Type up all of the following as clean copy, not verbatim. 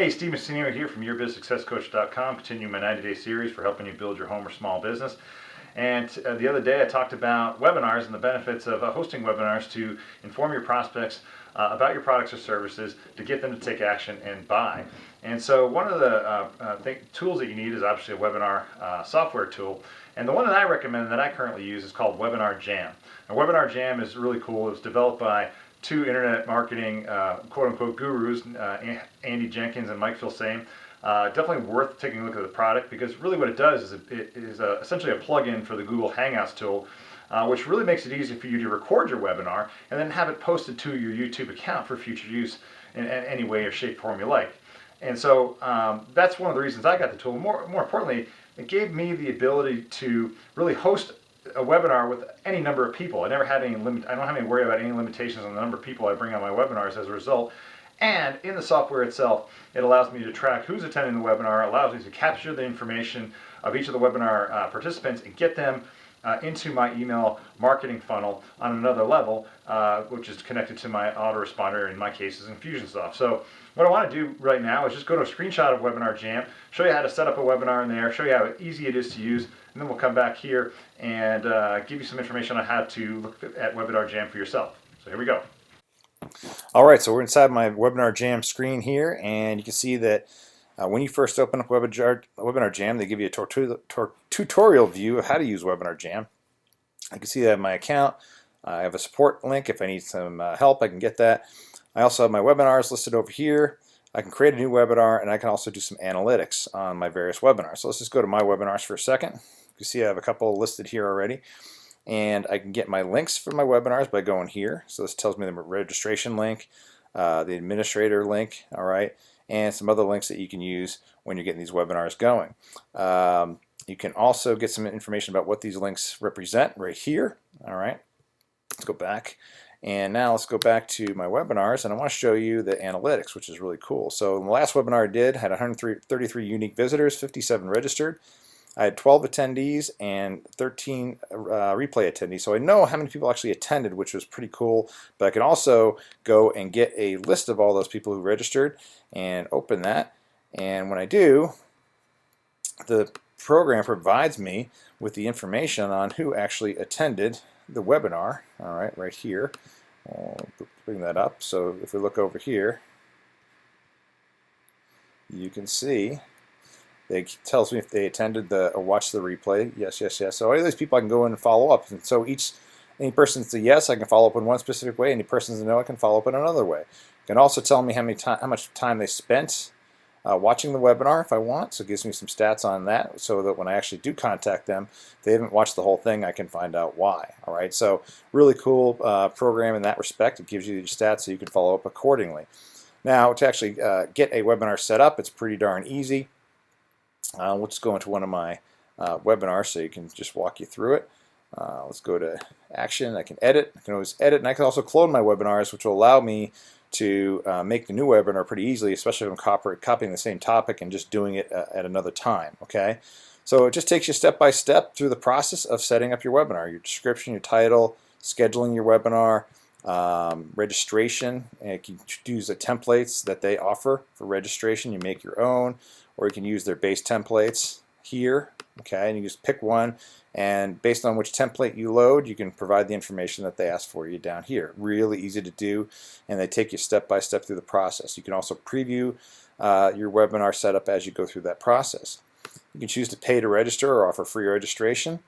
Hey, Steve Messineo here from YourBizSuccessCoach.com, continuing my 90-day series for helping you build your home or small business. And the other day I talked about webinars and the benefits of hosting webinars to inform your prospects about your products or services to get them to take action and buy. And so one of the tools that you need is obviously a webinar software tool. And the one that I recommend that I currently use is called Webinarjam. Now, Webinarjam is really cool. It was developed by two internet marketing quote-unquote gurus, Andy Jenkins and Mike Filsaime. Definitely worth taking a look at the product, because really what it does is it is essentially a plug-in for the Google Hangouts tool, which really makes it easy for you to record your webinar and then have it posted to your YouTube account for future use in any way or shape, form you like. And so that's one of the reasons I got the tool. More importantly, it gave me the ability to really host a webinar with any number of people. I never had any I don't have any worry about any limitations on the number of people I bring on my webinars as a result. And in the software itself, it allows me to track who's attending the webinar, allows me to capture the information of each of the webinar participants and get them into my email marketing funnel on another level, which is connected to my autoresponder, in my case is Infusionsoft. So what I want to do right now is just go to a screenshot of Webinarjam, show you how to set up a webinar in there, show you how easy it is to use, and then we'll come back here and give you some information on how to look at Webinarjam for yourself. So here we go. All right, so we're inside my Webinarjam screen here, and you can see that when you first open up Webinarjam, they give you a tutorial view of how to use Webinarjam. I can see that I have my account. I have a support link. If I need some help, I can get that. I also have my webinars listed over here. I can create a new webinar, and I can also do some analytics on my various webinars. So let's just go to my webinars for a second. You can see I have a couple listed here already. And I can get my links for my webinars by going here. So this tells me the registration link, the administrator link, all right, and some other links that you can use when you're getting these webinars going. You can also get some information about what these links represent right here. All right, let's go back. And now let's go back to my webinars, and I want to show you the analytics, which is really cool. So in the last webinar I did, had 133 unique visitors, 57 registered. I had 12 attendees and 13 replay attendees, so I know how many people actually attended, which was pretty cool. But I can also go and get a list of all those people who registered and open that. And when I do, the program provides me with the information on who actually attended the webinar. All right here. I'll bring that up. So if we look over here, you can see it tells me if they attended or watched the replay. Yes, yes, yes. So all these people I can go in and follow up. And so any person that's a yes, I can follow up in one specific way. Any person that's a no, I can follow up in another way. It can also tell me how much time they spent watching the webinar if I want. So it gives me some stats on that, so that when I actually do contact them, if they haven't watched the whole thing, I can find out why. All right. So really cool program in that respect. It gives you the stats so you can follow up accordingly. Now to actually get a webinar set up, it's pretty darn easy. We'll just go into one of my webinars so you can just walk you through it. Let's go to action. I can edit. I can always edit, and I can also clone my webinars, which will allow me to make the new webinar pretty easily, especially if I'm copying the same topic and just doing it at another time. Okay, so it just takes you step by step through the process of setting up your webinar, your description, your title, scheduling your webinar, registration, and you can use the templates that they offer for registration. You make your own, or you can use their base templates here. Okay, and you just pick one, and based on which template you load, you can provide the information that they ask for you down here. Really easy to do, and they take you step by step through the process. You can also preview your webinar setup as you go through that process. You can choose to pay to register or offer free registration.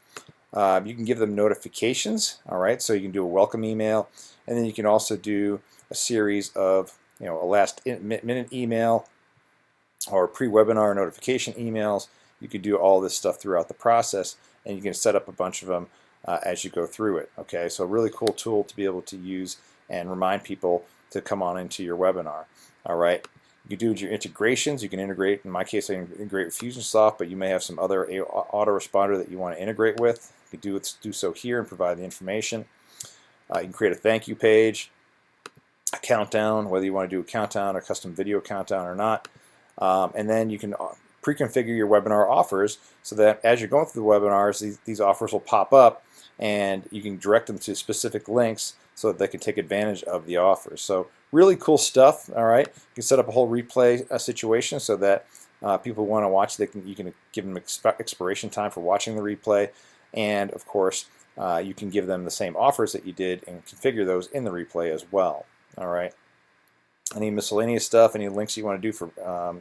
You can give them notifications. All right, so you can do a welcome email, and then you can also do a series of a last-minute email or pre-webinar notification emails. You can do all this stuff throughout the process, and you can set up a bunch of them as you go through it. Okay, so a really cool tool to be able to use and remind people to come on into your webinar. All right, you can do your integrations. You can integrate, in my case I integrate with Infusionsoft, but you may have some other autoresponder that you want to integrate with. You can do so here and provide the information. You can create a thank you page, a countdown, whether you want to do a countdown or custom video countdown or not. And then you can pre-configure your webinar offers so that as you're going through the webinars, these offers will pop up, and you can direct them to specific links so that they can take advantage of the offers. So really cool stuff. All right, you can set up a whole replay situation so that people want to watch. You can give them expiration time for watching the replay, and of course, you can give them the same offers that you did and configure those in the replay as well. All right. Any miscellaneous stuff, any links you want to do for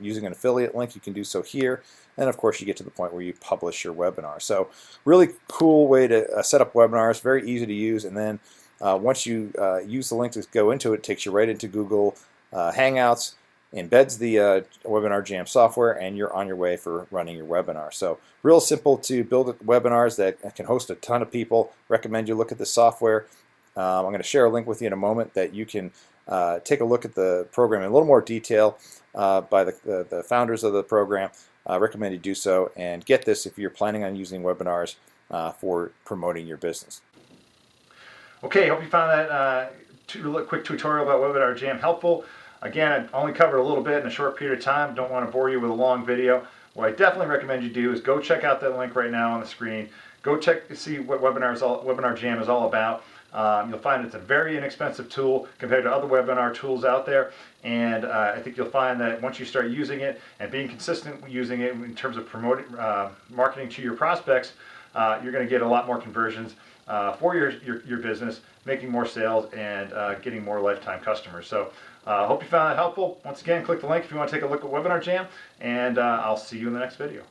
using an affiliate link, you can do so here. And of course, you get to the point where you publish your webinar. So really cool way to set up webinars, very easy to use. And then once you use the link to go into it, it takes you right into Google Hangouts, embeds the Webinarjam software, and you're on your way for running your webinar. So real simple to build webinars that can host a ton of people. Recommend you look at the software. I'm going to share a link with you in a moment that you can take a look at the program in a little more detail by the founders of the program. Recommend you do so, and get this if you're planning on using webinars for promoting your business. Okay, hope you found that quick tutorial about Webinarjam helpful. Again, I only covered a little bit in a short period of time. Don't want to bore you with a long video. What I definitely recommend you do is go check out that link right now on the screen. Go check to see what Webinarjam is all about. You'll find it's a very inexpensive tool compared to other webinar tools out there, and I think you'll find that once you start using it and being consistent using it in terms of promoting, marketing to your prospects, you're going to get a lot more conversions for your business, making more sales, and getting more lifetime customers. So I hope you found that helpful. Once again, click the link if you want to take a look at Webinarjam, and I'll see you in the next video.